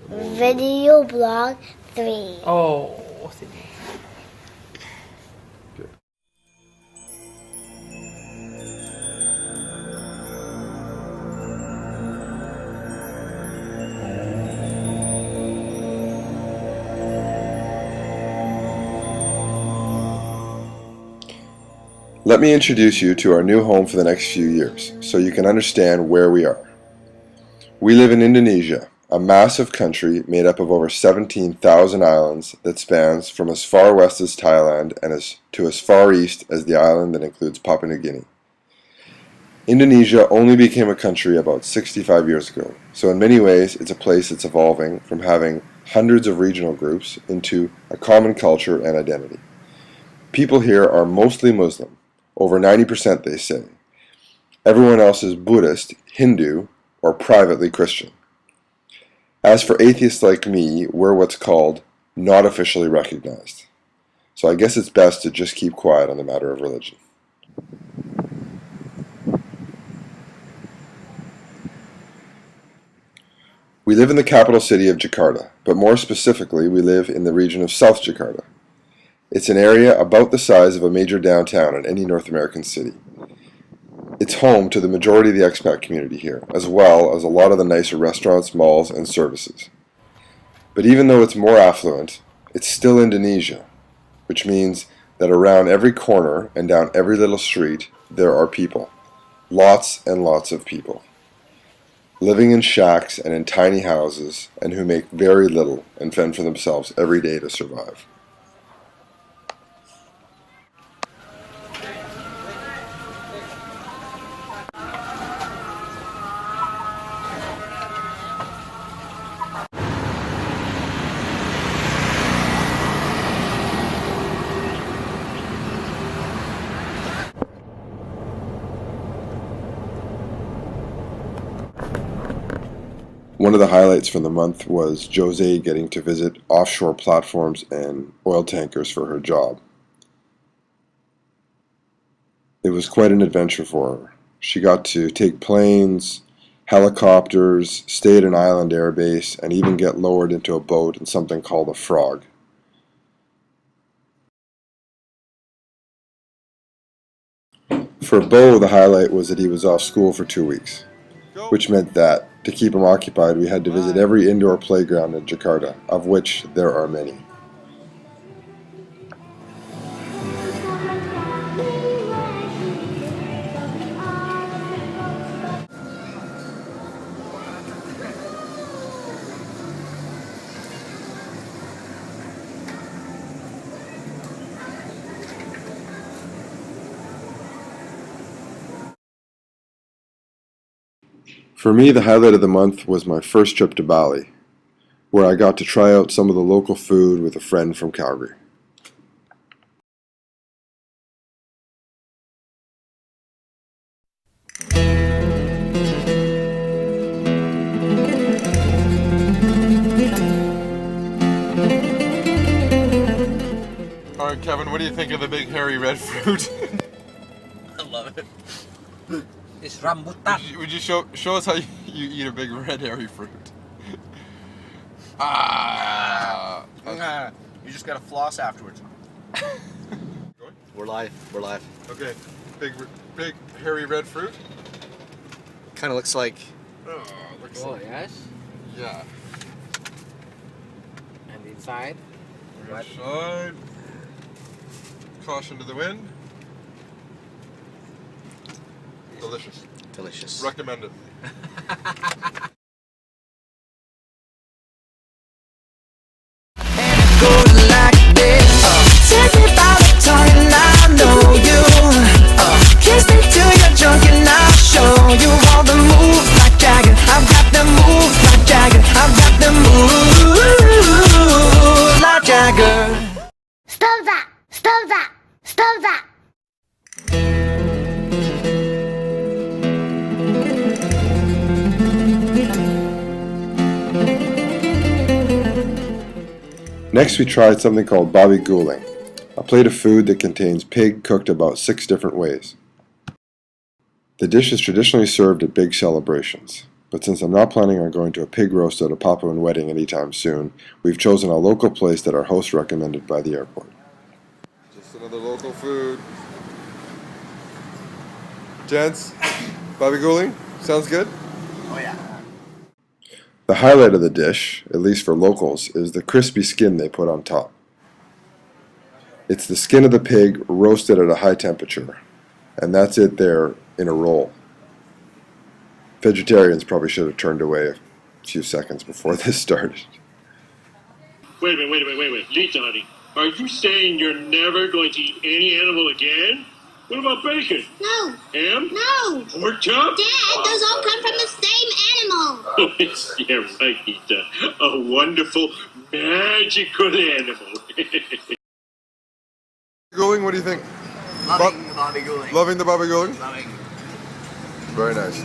Video blog 3. Oh, sige. Let me introduce you to our new home for the next few years, so you can understand where we are. We live in Indonesia, a massive country made up of over 17,000 islands that spans from as far west as Thailand and to as far east as the island that includes Papua New Guinea. Indonesia only became a country about 65 years ago, so in many ways it's a place that's evolving from having hundreds of regional groups into a common culture and identity. People here are mostly Muslim. Over 90% they say. Everyone else is Buddhist, Hindu, or privately Christian. As for atheists like me, we're what's called not officially recognized. So I guess it's best to just keep quiet on the matter of religion. We live in the capital city of Jakarta, but more specifically we live in the region of South Jakarta. It's an area about the size of a major downtown in any North American city. It's home to the majority of the expat community here, as well as a lot of the nicer restaurants, malls, and services. But even though it's more affluent, it's still Indonesia, which means that around every corner and down every little street there are people. Lots and lots of people. Living in shacks and in tiny houses, and who make very little and fend for themselves every day to survive. One of the highlights from the month was Jose getting to visit offshore platforms and oil tankers for her job. It was quite an adventure for her. She got to take planes, helicopters, stay at an island air base, and even get lowered into a boat in something called a frog. For Bo, the highlight was that he was off school for 2 weeks, which meant that, to keep him occupied, we had to visit every indoor playground in Jakarta, of which there are many. For me, the highlight of the month was my first trip to Bali, where I got to try out some of the local food with a friend from Calgary. Alright, Kevin, what do you think of the big hairy red fruit? I love it. It's rambutan. Would you show us how you eat a big red hairy fruit? You just gotta floss afterwards. We're live. We're live. Okay, big hairy red fruit. Kind of looks like. Oh, looks Oh, like, yes. yeah. And inside? Inside. Caution to the wind. Delicious. Delicious. Recommend it. Stop that! Stop that! Stop that! Next, we tried something called babi guling, a plate of food that contains pig cooked about 6 different ways. The dish is traditionally served at big celebrations, But since I'm not planning on going to a pig roast at a Papuan wedding anytime soon, we've chosen a local place that our host recommended by the airport. Just another local food. Gents, babi guling, sounds good? Oh yeah. The highlight of the dish, at least for locals, is the crispy skin they put on top. It's the skin of the pig roasted at a high temperature, and that's it there in a roll. Vegetarians probably should have turned away a few seconds before this started. Wait a minute. Lisa, honey, are you saying you're never going to eat any animal again? What about bacon? No. Ham? No. Pork chop? Dad, those all come from the same animal. Yeah, right, Lisa. A wonderful, magical animal. Guling, what do you think? Loving the babi guling. Loving the babi guling? Loving. Very nice.